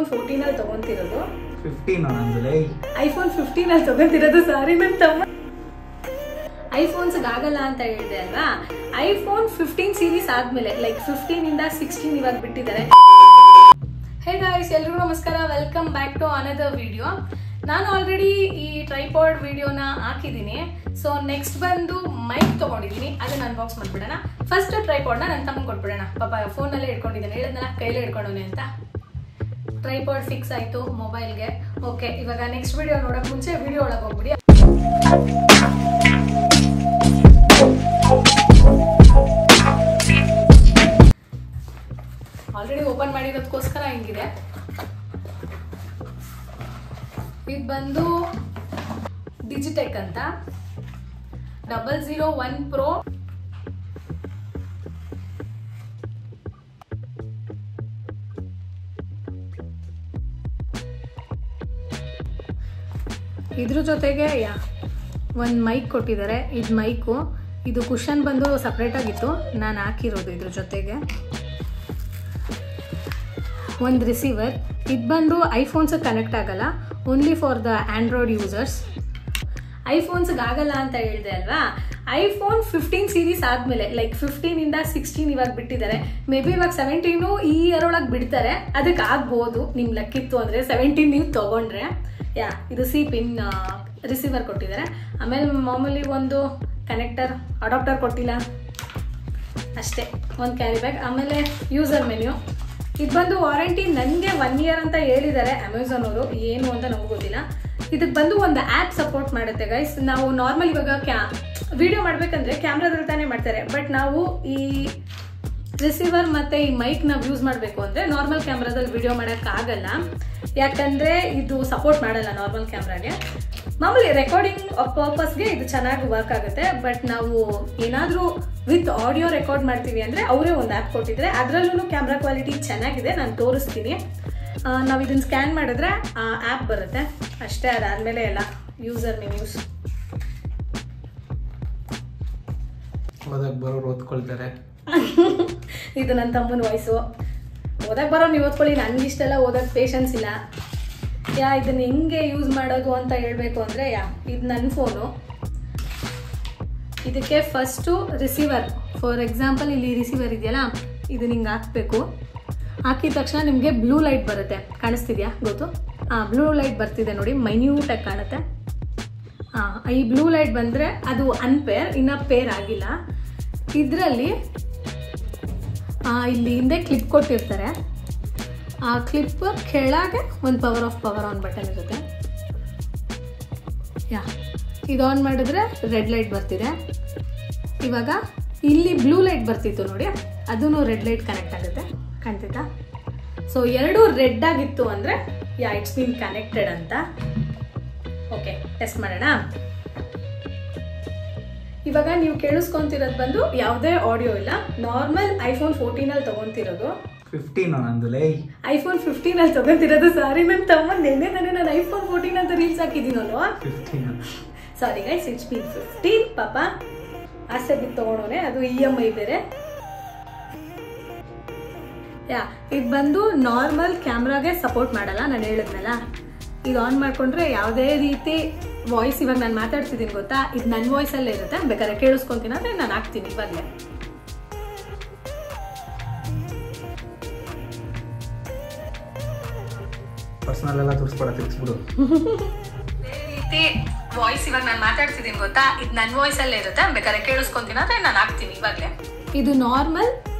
IPhone 14 ಅಲ್ಲಿ ತಗೊಂತಿರೋದು. 15 ನಂದು iPhone 15 ಅಲ್ಲಿ ತಗೊಂತಿರೋದು. ಸಾರಿ ನನ್ನ ತಮ್ಮ ಐಫೋನ್ಸ್ ಆಗಲ್ಲ ಅಂತ ಹೇಳಿದೆ ಅಲ್ವಾ. ಐಫೋನ್ 15 ಸೀರೀಸ್ ಆದ್ಮೇಲೆ ಲೈಕ್ 15 ಇಂದ 16 ಇವಾಗ ಬಿಟ್ಟಿದ್ದಾರೆ. ಹೇ ಗಾಯ್ಸ್, ಎಲ್ರಿಗೂ ನಮಸ್ಕಾರ, welcome back to another video. ನಾನು ಆಲ್ರೆಡಿ ಈ ಟ್ರೈಪಾಡ್ ವಿಡಿಯೋನ ಹಾಕಿದ್ದೀನಿ. ಸೊ ನೆಕ್ಸ್ಟ್ ಬಂದು ಮೈಕ್ ತಗೊಂಡಿದ್ದೀನಿ, ಅದನ್ನ ಅನ್ಬಾಕ್ಸ್ ಮಾಡ್ಬಿಡೋಣ. ಫಸ್ಟ್ ಟ್ರೈಪಾಡ್ನ ನನ್ನ ತಮ್ಮ ಕೊಟ್ಬಿಡೋಣ. ಪಾಪ ಫೋನಲ್ಲೇ ಇಟ್ಕೊಂಡಿದ್ದಾನೆ, ಹೇಳಿದ್ನಲ್ಲ ಕೈಲೇ ಇಟ್ಕೊಂಡವನೆ ಅಂತ. ಟ್ರೈಪಾಡ್ ಫಿಕ್ಸ್ ಆಯ್ತು ಮೊಬೈಲ್ಗೆ. ಓಕೆ, ಇವಾಗ ನೆಕ್ಸ್ಟ್ ವಿಡಿಯೋ ನೋಡೋಕೆ ಮುಂಚೆ ವಿಡಿಯೋ ಒಳಗೆ ಹೋಗ್ಬಿಡಿ. ಆಲ್ರೆಡಿ ಓಪನ್ ಮಾಡಿರೋದಕ್ಕೋಸ್ಕರ ಹಿಂಗಿದೆ. ಇದು ಬಂದು ಡಿಜಿಟೆಕ್ ಅಂತ 001 Pro. ಇದ್ರ ಜೊತೆಗೆ ಒಂದು ಮೈಕ್ ಕೊಟ್ಟಿದ್ದಾರೆ. ಇದು ಮೈಕು, ಇದು ಕುಷನ್ ಬಂದು ಸಪ್ರೇಟ್ ಆಗಿತ್ತು, ನಾನು ಹಾಕಿರೋದು ಇದ್ರ ಜೊತೆಗೆ. ಒಂದು ರಿಸೀವರ್. ಇದು ಬಂದು ಐಫೋನ್ಸ್ ಕನೆಕ್ಟ್ ಆಗಲ್ಲ, only for the Android users. ಐಫೋನ್ಸ್ಗೆ ಆಗಲ್ಲ ಅಂತ ಹೇಳಿದೆ ಅಲ್ವಾ. ಐಫೋನ್ 15 ಸೀರೀಸ್ ಆದಮೇಲೆ ಲೈಕ್ 15 ಇಂದ 16 ಇವಾಗ ಬಿಟ್ಟಿದ್ದಾರೆ. ಮೇ ಬಿ ಇವಾಗ 17 ಈ ಇಯರ್ ಒಳಗೆ ಬಿಡ್ತಾರೆ. ಅದಕ್ಕೆ ಆಗ್ಬೋದು, ನಿಮ್ಗೆ ಲಕ್ಕಿತ್ತು ಅಂದರೆ 17 ನೀವು ತೊಗೊಂಡ್ರೆ. ಇದು ಸಿ ಪಿನ್ ರಿಸೀವರ್ ಕೊಟ್ಟಿದ್ದಾರೆ. ಆಮೇಲೆ ಮಾಮೂಲಿ ಒಂದು ಕನೆಕ್ಟರ್, ಅಡಾಪ್ಟರ್ ಕೊಟ್ಟಿಲ್ಲ ಅಷ್ಟೇ, ಒಂದು ಕ್ಯಾರಿ ಬ್ಯಾಗ್. ಆಮೇಲೆ ಯೂಸರ್ ಮೆನ್ಯೂ. ಇದು ಬಂದು ವಾರಂಟಿ ನನಗೆ 1 year ಅಂತ ಹೇಳಿದ್ದಾರೆ ಅಮೆಝಾನ್ ಅವರು, ಏನು ಅಂತ ನಮ್ಗೆ ಗೊತ್ತಿಲ್ಲ. ಇದಕ್ಕೆ ಬಂದು ಒಂದು ಆ್ಯಪ್ ಸಪೋರ್ಟ್ ಮಾಡುತ್ತೆ ಗೈಸ್. ನಾವು ನಾರ್ಮಲ್ ಇವಾಗ ವಿಡಿಯೋ ಮಾಡಬೇಕಂದ್ರೆ ಕ್ಯಾಮ್ರಾದಲ್ಲಿ ತಾನೇ ಮಾಡ್ತಾರೆ, ಬಟ್ ನಾವು ಈ ರಿಸೀವರ್ ಮತ್ತು ಈ ಮೈಕ್ ನಾವು ಯೂಸ್ ಮಾಡಬೇಕು ಅಂದರೆ ನಾರ್ಮಲ್ ಕ್ಯಾಮ್ರಾದಲ್ಲಿ ವಿಡಿಯೋ ಮಾಡೋಕ್ಕಾಗಲ್ಲ. ಯಾಕಂದರೆ ಇದು ಸಪೋರ್ಟ್ ಮಾಡಲ್ಲ ನಾರ್ಮಲ್ ಕ್ಯಾಮ್ರಾಗೆ. ಮಾಮೂಲಿ ರೆಕಾರ್ಡಿಂಗ್ ಪರ್ಪಸ್ಗೆ ಇದು ಚೆನ್ನಾಗಿ ವರ್ಕ್ ಆಗುತ್ತೆ. ಬಟ್ ನಾವು ಏನಾದರೂ ವಿತ್ ಆಡಿಯೋ ರೆಕಾರ್ಡ್ ಮಾಡ್ತೀವಿ ಅಂದರೆ ಅವರೇ ಒಂದು ಆ್ಯಪ್ ಕೊಟ್ಟಿದ್ರೆ, ಅದರಲ್ಲೂ ಕ್ಯಾಮ್ರಾ ಕ್ವಾಲಿಟಿ ಚೆನ್ನಾಗಿದೆ, ನಾನು ತೋರಿಸ್ತೀನಿ. ನಾವು ಇದನ್ನು ಸ್ಕ್ಯಾನ್ ಮಾಡಿದ್ರೆ ಆ ಆ್ಯಪ್ ಬರುತ್ತೆ ಅಷ್ಟೇ. ಅದಾದಮೇಲೆ ಎಲ್ಲ ಯೂಸರ್ ಮೆನ್ಯೂಸ್. ಓದಕ್ಕೆ ಬರೋರು ಓದ್ಕೊಳ್ತಾರೆ. ಇದು ನನ್ನ ತಮ್ಮನ ವಾಯ್ಸು. ಓದಕ್ಕೆ ಬರೋ ನೀವು ಓದ್ಕೊಳ್ಳಿ, ನನಗಿಷ್ಟೆಲ್ಲ ಓದೋಕ್ಕೆ ಪೇಷನ್ಸ್ ಇಲ್ಲ. ಇದನ್ನು ಹೆಂಗೆ ಯೂಸ್ ಮಾಡೋದು ಅಂತ ಹೇಳಬೇಕು ಅಂದರೆ, ಇದು ನನ್ನ ಫೋನು. ಇದಕ್ಕೆ ಫಸ್ಟು ರಿಸೀವರ್, ಫಾರ್ ಎಕ್ಸಾಂಪಲ್ ಇಲ್ಲಿ ರಿಸೀವರ್ ಇದೆಯಲ್ಲ, ಇದನ್ನ ಹಿಂಗೆ ಹಾಕಬೇಕು. ಹಾಕಿದ ತಕ್ಷಣ ನಿಮಗೆ ಬ್ಲೂ ಲೈಟ್ ಬರುತ್ತೆ, ಕಾಣಿಸ್ತಿದ್ಯಾ ಗೊತ್ತು? ಬ್ಲೂ ಲೈಟ್ ಬರ್ತಿದೆ ನೋಡಿ, ಮೈನ್ಯೂಟಾಗಿ ಕಾಣುತ್ತೆ. ಈ ಬ್ಲೂ ಲೈಟ್ ಬಂದರೆ ಅದು ಅನ್ಪೇರ್, ಇನ್ನೂ ಪೇರ್ ಆಗಿಲ್ಲ. ಇದರಲ್ಲಿ ಇಲ್ಲಿ ಹಿಂದೆ ಕ್ಲಿಪ್ ಕೊಟ್ಟಿರ್ತಾರೆ. ಆ ಕ್ಲಿಪ್ ಕೆಳಗೆ ಒಂದು power of power on button ಇರುತ್ತೆ. ಇದು ಆನ್ ಮಾಡಿದ್ರೆ ರೆಡ್ ಲೈಟ್ ಬರ್ತಿದೆ. ಇವಾಗ ಇಲ್ಲಿ ಬ್ಲೂ ಲೈಟ್ ಬರ್ತಿತ್ತು ನೋಡಿ, ಅದೂ ರೆಡ್ ಲೈಟ್ ಕನೆಕ್ಟ್ ಆಗುತ್ತೆ, ಕಾಣ್ತಿತ್ತಾ? ಸೊ ಎರಡೂ ರೆಡ್ ಆಗಿತ್ತು ಅಂದರೆ ಇಟ್ಸ್ ಬೀನ್ ಕನೆಕ್ಟೆಡ್ ಅಂತ. ಓಕೆ, ಟೆಸ್ಟ್ ಮಾಡೋಣ. ಇವಾಗ ನೀವು ಕೇಳಿಸ್ಕೊಂತಿರೋದು ಬಂದು ಯಾವುದೇ ಆಡಿಯೋ ಇಲ್ಲ, ನಾರ್ಮಲ್ ಐಫೋನ್ 14 ಅಲ್ಲಿ ತಗೊಂತಿರೋದು. 15 ನಂದು ಐಫೋನ್ 15 ಅಲ್ಲಿ ತಗೊಂತಿರೋದು. ಸಾರಿ ನನ್ನ ತಮ್ಮ, ನೆನ್ನೆ ನಾನು ಐಫೋನ್ 14 ಅಂತ ರೀಲ್ಸ್ ಹಾಕಿದ್ದೀನಲ್ವಾ. Sorry guys, it's been 15. ಪಾಪ ಆಸೆ ಬಿದ್ದು ತಗೊಂಡೋನೆ, ಅದು EMI ಬೇರೆ. ಇದು ಬಂದು ನಾರ್ಮಲ್ ಕ್ಯಾಮ್ರಾಗೆ ಸಪೋರ್ಟ್ ಮಾಡಲ್ಲ, ನಾನು ಹೇಳಿದ್ನಲ್ಲ. ಇದು ಆನ್ ಮಾಡಿಕೊಂಡ್ರೆ ಯಾವುದೇ ರೀತಿ ವಾಯ್ಸ್, ಇವಾಗ ನಾನು ಮಾತಾಡ್ತಿದ್ದೀನಿ ಗೊತ್ತಾ, ಇದು ನನ್ನ ವಾಯ್ಸಲ್ಲೇ ಇರುತ್ತೆ. ಬೇಕಾದ್ರೆ ಕೇಳಿಸ್ಕೊಂತೀನಿ ಅಂದರೆ ನಾನು ಹಾಕ್ತೀನಿ ಇವಾಗಲೇ. ಪರ್ಸನಲ್ ಎಲ್ಲ ತೋರಿಸ್ಬಿಡು, ತಿಳಿಸ್ಬಿಡು. ಬೇರೆ ರೀತಿ ವಾಯ್ಸ್, ಇವಾಗ ನಾನು ಮಾತಾಡ್ತಿದ್ದೀನಿ ಗೊತ್ತಾ, ಇದು ನನ್ನ ವಾಯ್ಸಲ್ಲೇ ಇರುತ್ತೆ. ಬೇಕಾದ್ರೆ ಕೇಳಿಸ್ಕೊಂತೀನಿ ಅಂದರೆ ನಾನು ಹಾಕ್ತೀನಿ ಇವಾಗಲೇ. ಇದು ನಾರ್ಮಲ್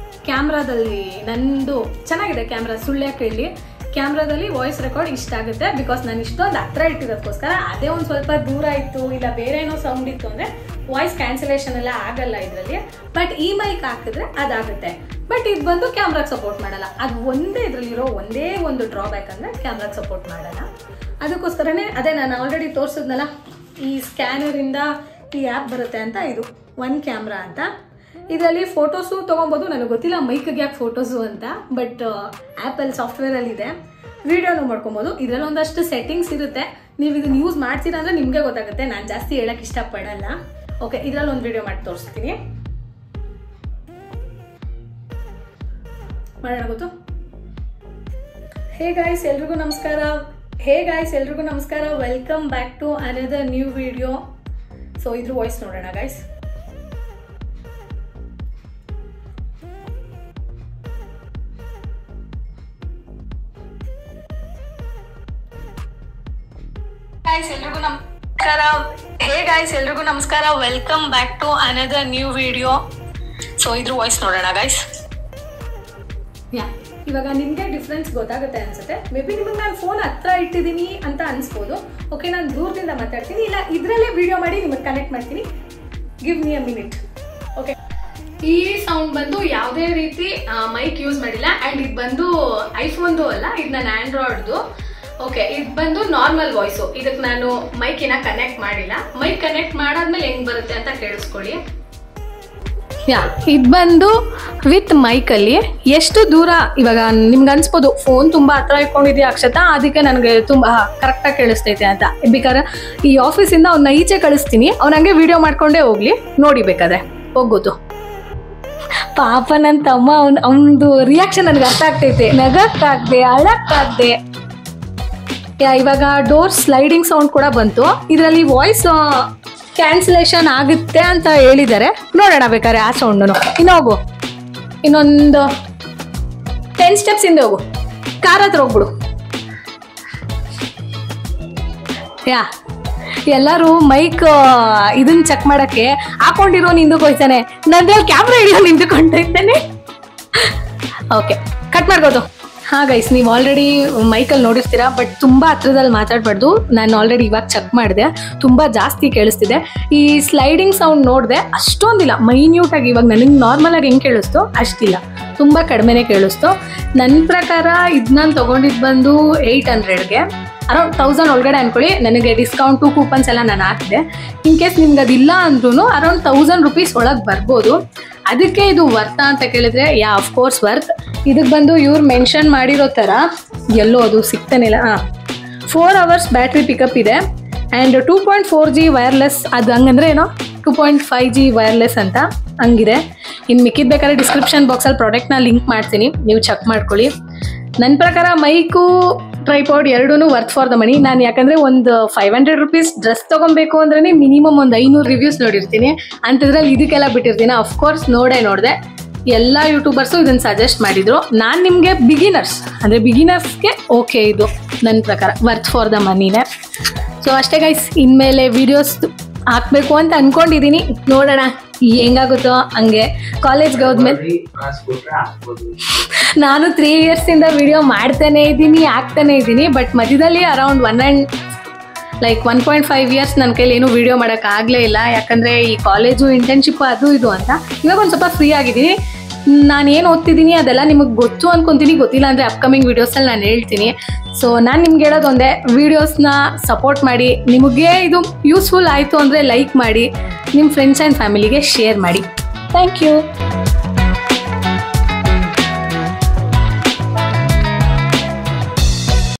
ಕ್ಯಾಮ್ರಾದಲ್ಲಿ ನಂದು ಚೆನ್ನಾಗಿದೆ ಕ್ಯಾಮ್ರಾ, ಸುಳ್ಳು ಯಾಕೆ ಹೇಳಿ. ಕ್ಯಾಮ್ರಾದಲ್ಲಿ ವಾಯ್ಸ್ ರೆಕಾರ್ಡ್ ಇಷ್ಟ ಆಗುತ್ತೆ, ಬಿಕಾಸ್ ನಾನು ಇಷ್ಟೊಂದು ಹತ್ರ ಇಟ್ಟಿರೋದಕ್ಕೋಸ್ಕರ. ಅದೇ ಒಂದು ಸ್ವಲ್ಪ ದೂರ ಇತ್ತು, ಇಲ್ಲ ಬೇರೆ ಏನೋ ಸೌಂಡ್ ಇತ್ತು ಅಂದರೆ ವಾಯ್ಸ್ ಕ್ಯಾನ್ಸಲೇಷನ್ ಎಲ್ಲ ಆಗಲ್ಲ ಇದರಲ್ಲಿ. ಬಟ್ ಈ ಮೈಕ್ ಹಾಕಿದ್ರೆ ಅದಾಗುತ್ತೆ. ಬಟ್ ಇದು ಬಂದು ಕ್ಯಾಮ್ರಾಗೆ ಸಪೋರ್ಟ್ ಮಾಡಲ್ಲ. ಅದು ಒಂದೇ ಇದರಲ್ಲಿರೋ ಒಂದೇ ಒಂದು ಡ್ರಾಬ್ಯಾಕ್ ಅಂದರೆ ಕ್ಯಾಮ್ರಾಗೆ ಸಪೋರ್ಟ್ ಮಾಡಲ್ಲ. ಅದಕ್ಕೋಸ್ಕರನೇ ಅದೇ ನಾನು ಆಲ್ರೆಡಿ ತೋರಿಸಿದ್ನಲ್ಲ, ಈ ಸ್ಕ್ಯಾನರಿಂದ ಈ ಆ್ಯಪ್ ಬರುತ್ತೆ ಅಂತ. ಇದು ಒನ್ ಕ್ಯಾಮ್ರಾ ಅಂತ. ಇದರಲ್ಲಿ ಫೋಟೋಸು ತೊಗೊಬೋದು. ನನಗೆ ಗೊತ್ತಿಲ್ಲ ಮೈಕ್ಗೆ ಯಾಕೆ ಫೋಟೋಸು ಅಂತ, ಬಟ್ ಆ್ಯಪಲ್ ಸಾಫ್ಟ್ವೇರಲ್ಲಿದೆ. ವಿಡಿಯೋನು ಮಾಡ್ಕೊಬೋದು. ಇದರಲ್ಲಿ ಒಂದಷ್ಟು ಸೆಟ್ಟಿಂಗ್ಸ್ ಇರುತ್ತೆ, ನೀವು ಇದನ್ನು ಯೂಸ್ ಮಾಡ್ತೀರಾ ಅಂದರೆ ನಿಮಗೆ ಗೊತ್ತಾಗುತ್ತೆ. ನಾನು ಜಾಸ್ತಿ ಹೇಳೋಕ್ಕೆ ಇಷ್ಟಪಡಲ್ಲ. ಓಕೆ, ಇದರಲ್ಲಿ ಒಂದು ವಿಡಿಯೋ ಮಾಡಿ ತೋರಿಸ್ತೀನಿ. ಮಾಡೋಣ ಗೊತ್ತು. ಹೇ ಗಾಯ್ಸ್ ಎಲ್ರಿಗೂ ನಮಸ್ಕಾರ welcome back to another new video. So ಇದ್ರ ವಾಯ್ಸ್ ನೋಡೋಣ ಗೈಸ್. ಎಲ್ರಿಗೂ ನಮಸ್ಕಾರ welcome back to another new video. So ಇದ್ರ ವಾಯ್ಸ್ ನೋಡೋಣ ಗೈಸ್. ಇವಾಗ ನಿಮ್ಗೆ ಡಿಫ್ರೆನ್ಸ್ ಗೊತ್ತಾಗುತ್ತೆ ಅನ್ಸುತ್ತೆ. ಮೇ ಬಿ ನಿಮಗೆ ನಾನು ಫೋನ್ ಹತ್ರ ಇಟ್ಟಿದ್ದೀನಿ ಅಂತ ಅನ್ಸ್ಬೋದು. ಓಕೆ, ನಾನು ದೂರದಿಂದ ಮಾತಾಡ್ತೀನಿ, ಇಲ್ಲ ಇದರಲ್ಲೇ ವಿಡಿಯೋ ಮಾಡಿ ನಿಮಗೆ ಕನೆಕ್ಟ್ ಮಾಡ್ತೀನಿ. Give me a minute. Okay, ಈ ಸೌಂಡ್ ಬಂದು ಯಾವುದೇ ರೀತಿ ಮೈಕ್ ಯೂಸ್ ಮಾಡಿಲ್ಲ. ಆ್ಯಂಡ್ ಇದು ಬಂದು ಐಫೋನ್ದು ಅಲ್ಲ, ಇದು ನನ್ನ ಆಂಡ್ರಾಯ್ಡ್ದು. ಓಕೆ, ಇದು ಬಂದು ನಾರ್ಮಲ್ ವಾಯ್ಸು. ಇದಕ್ಕೆ ನಾನು ಮೈಕಿನ ಕನೆಕ್ಟ್ ಮಾಡಿಲ್ಲ. ಮೈಕ್ ಕನೆಕ್ಟ್ ಮಾಡಾದ್ಮೇಲೆ ಹೆಂಗ್ ಬರುತ್ತೆ ಅಂತ ಕೇಳಿಸ್ಕೊಳ್ಳಿ. ಇದು ಬಂದು ವಿತ್ ಮೈಕಲ್ಲಿ ಎಷ್ಟು ದೂರ, ಇವಾಗ ನಿಮ್ಗೆ ಅನ್ಸ್ಬೋದು ಫೋನ್ ತುಂಬ ಹತ್ರ ಇಟ್ಕೊಂಡಿದ್ಯಾ ಅಕ್ಷತಾ, ಅದಕ್ಕೆ ನನಗೆ ತುಂಬ ಕರೆಕ್ಟಾಗಿ ಕೇಳಿಸ್ತೈತೆ ಅಂತ. ಬೇಕಾದ್ರೆ ಈ ಆಫೀಸಿಂದ ಅವ್ನ ಈಚೆ ಕಳಿಸ್ತೀನಿ, ಅವ್ನಂಗೆ ವಿಡಿಯೋ ಮಾಡ್ಕೊಂಡೇ ಹೋಗ್ಲಿ, ನೋಡಿ ಬೇಕಾದ್ರೆ ಹೋಗೋದು. ಪಾಪ ನನ್ನ ತಮ್ಮ ಅವನದು ರಿಯಾಕ್ಷನ್ ನನಗೆ ಅರ್ಥ ಆಗ್ತೈತೆ. ನಗಕ್ಕಾಗ್ದೆ, ಅಳಕ್ಕಾಗ್ದೆ. ಇವಾಗ ಡೋರ್ ಸ್ಲೈಡಿಂಗ್ ಸೌಂಡ್ ಕೂಡ ಬಂತು. ಇದರಲ್ಲಿ ವಾಯ್ಸ್ ಕ್ಯಾನ್ಸಲೇಷನ್ ಆಗುತ್ತೆ ಅಂತ ಹೇಳಿದ್ದಾರೆ. ನೋಡೋಣ ಬೇಕಾದ್ರೆ ಆ ಸೌಂಡನು. ಹೋಗು, ಇನ್ನೊಂದು 10 ಸ್ಟೆಪ್ಸ್ ಹಿಂದೆ ಹೋಗು, ಕಾರ್ ಹತ್ರ ಹೋಗ್ಬಿಡು. ಎಲ್ಲರೂ ಮೈಕ್ ಇದನ್ನ ಚೆಕ್ ಮಾಡಕ್ಕೆ ಹಾಕೊಂಡಿರೋ ನಿಂದಕ್ಕೆ ಹೋಯ್ತಾನೆ, ನಂದ್ರಲ್ಲಿ ಕ್ಯಾಮ್ರಾ ಹಿಡಿಯೋ ನಿಂತ್ಕೊಂಡೈತಾನೆ. ಓಕೆ, ಕಟ್ ಮಾಡ್ಬೋದು. ಹಾಂ ಗೈಸ್, ನೀವು ಆಲ್ರೆಡಿ ಮೈಕಲ್ಲಿ ನೋಡಿರ್ತೀರಾ, ಬಟ್ ತುಂಬ ಹತ್ರದಲ್ಲಿ ಮಾತಾಡಬಾರ್ದು. ನಾನು ಆಲ್ರೆಡಿ ಇವಾಗ ಚೆಕ್ ಮಾಡಿದೆ, ತುಂಬ ಜಾಸ್ತಿ ಕೇಳಿಸ್ತಿದೆ. ಈ ಸ್ಲೈಡಿಂಗ್ ಸೌಂಡ್ ನೋಡಿದೆ, ಅಷ್ಟೊಂದಿಲ್ಲ, ಮೈನ್ಯೂಟಾಗಿ. ಇವಾಗ ನನಗೆ ನಾರ್ಮಲಾಗಿ ಹೆಂಗೆ ಕೇಳಿಸ್ತು ಅಷ್ಟಿಲ್ಲ, ತುಂಬ ಕಡಿಮೆನೇ ಕೇಳಿಸ್ತು. ನನ್ನ ಪ್ರಕಾರ ಇದು ನಾನು ತೊಗೊಂಡಿದ್ದು ಬಂದು 800ಗೆ, ಅರೌಂಡ್ 1000 ಒಳಗಡೆ ಅಂದ್ಕೊಳ್ಳಿ. ನನಗೆ ಡಿಸ್ಕೌಂಟು ಕೂಪನ್ಸ್ ಎಲ್ಲ ನಾನು ಹಾಕಿದೆ. ಇನ್ ಕೇಸ್ ನಿಮ್ಗೆ ಅದಿಲ್ಲ ಅಂದ್ರೂ ಅರೌಂಡ್ 1000 ರೂಪೀಸ್ ಒಳಗೆ ಬರ್ಬೋದು. ಅದಕ್ಕೆ ಇದು ವರ್ತಾ ಅಂತ ಕೇಳಿದ್ರೆ ಅಫ್ಕೋರ್ಸ್ ವರ್ತ್. ಇದಕ್ಕೆ ಬಂದು ಇವ್ರು ಮೆನ್ಷನ್ ಮಾಡಿರೋ ಥರ ಎಲ್ಲೋ ಅದು ಸಿಗ್ತಾನಿಲ್ಲ. 4 hours ಬ್ಯಾಟ್ರಿ ಪಿಕಪ್ ಇದೆ. ಆ್ಯಂಡ್ 2.4G ವೈರ್ಲೆಸ್, ಅದು ಹಂಗಂದ್ರೆ ಏನೋ 2.5G ವೈರ್ಲೆಸ್ ಅಂತ ಹಂಗಿದೆ. ಇನ್ನು ಮಿಕ್ಕಿದ ಬೇಕಾದ್ರೆ ಡಿಸ್ಕ್ರಿಪ್ಷನ್ ಬಾಕ್ಸಲ್ಲಿ ಪ್ರಾಡಕ್ಟ್ನ ಲಿಂಕ್ ಮಾಡ್ತೀನಿ, ನೀವು ಚೆಕ್ ಮಾಡ್ಕೊಳ್ಳಿ. ನನ್ನ ಪ್ರಕಾರ ಮೈಕು ಟ್ರೈಪಾಡ್ ಎರಡೂ ವರ್ತ್ ಫಾರ್ ದ ಮನಿ. ನಾನು ಯಾಕಂದರೆ ಒಂದು 500 ರೂಪೀಸ್ ಡ್ರೆಸ್ ತೊಗೊಬೇಕು ಅಂದ್ರೆ ಮಿನಿಮಮ್ ಒಂದು 500 ರಿವ್ಯೂಸ್ ನೋಡಿರ್ತೀನಿ. ಅಂಥದ್ರಲ್ಲಿ ಇದಕ್ಕೆಲ್ಲ ಬಿಟ್ಟಿರ್ತೀನಿ. ಅಫ್ಕೋರ್ಸ್ ನೋಡಿದೆ. ಎಲ್ಲ ಯೂಟ್ಯೂಬರ್ಸು ಇದನ್ನು ಸಜೆಸ್ಟ್ ಮಾಡಿದರು. ನಾನು ನಿಮಗೆ ಬಿಗಿನರ್ಸ್ಗೆ ಓಕೆ, ಇದು ನನ್ನ ಪ್ರಕಾರ ವರ್ತ್ ಫಾರ್ ದ ಮನಿನೇ. ಸೊ ಅಷ್ಟೇ ಗೈಸ್, ಇನ್ಮೇಲೆ ವೀಡಿಯೋಸ್ ಹಾಕಬೇಕು ಅಂತ ಅಂದ್ಕೊಂಡಿದ್ದೀನಿ. ನೋಡೋಣ ಹೆಂಗಾಗುತ್ತೋ ಹಂಗೆ. ಕಾಲೇಜ್ಗೆ ಹೋದ್ಮೇಲೆ ನಾನು 3 ಇಯರ್ಸಿಂದ ವಿಡಿಯೋ ಮಾಡ್ತಾನೆ ಇದ್ದೀನಿ. ಬಟ್ ಮಧ್ಯದಲ್ಲಿ ಅರೌಂಡ್ 1.5 ಇಯರ್ಸ್ ನನ್ನ ಕೈಲಿ ಏನೂ ವಿಡಿಯೋ ಮಾಡೋಕ್ಕಾಗಲೇ ಇಲ್ಲ. ಯಾಕಂದರೆ ಈ ಕಾಲೇಜು, ಇಂಟರ್ನ್ಶಿಪ್ ಅದು ಇದು ಅಂತ. ಇವಾಗ ಒಂದು ಸ್ವಲ್ಪ ಫ್ರೀ ಆಗಿದ್ದೀನಿ. ನಾನು ಏನು ಓದ್ತಿದ್ದೀನಿ ಅದೆಲ್ಲ ನಿಮಗೆ ಗೊತ್ತು ಅಂದ್ಕೊತೀನಿ. ಗೊತ್ತಿಲ್ಲ ಅಂದರೆ ಅಪ್ಕಮಿಂಗ್ ವೀಡಿಯೋಸಲ್ಲಿ ನಾನು ಹೇಳ್ತೀನಿ. ಸೊ ನಾನು ನಿಮ್ಗೆ ಹೇಳೋದು ಒಂದೇ, ವೀಡಿಯೋಸ್ನ ಸಪೋರ್ಟ್ ಮಾಡಿ. ನಿಮಗೆ ಇದು ಯೂಸ್ಫುಲ್ ಆಯಿತು ಅಂದರೆ ಲೈಕ್ ಮಾಡಿ, ನಿಮ್ಮ ಫ್ರೆಂಡ್ಸ್ ಆ್ಯಂಡ್ ಫ್ಯಾಮಿಲಿಗೆ ಶೇರ್ ಮಾಡಿ. Thank you.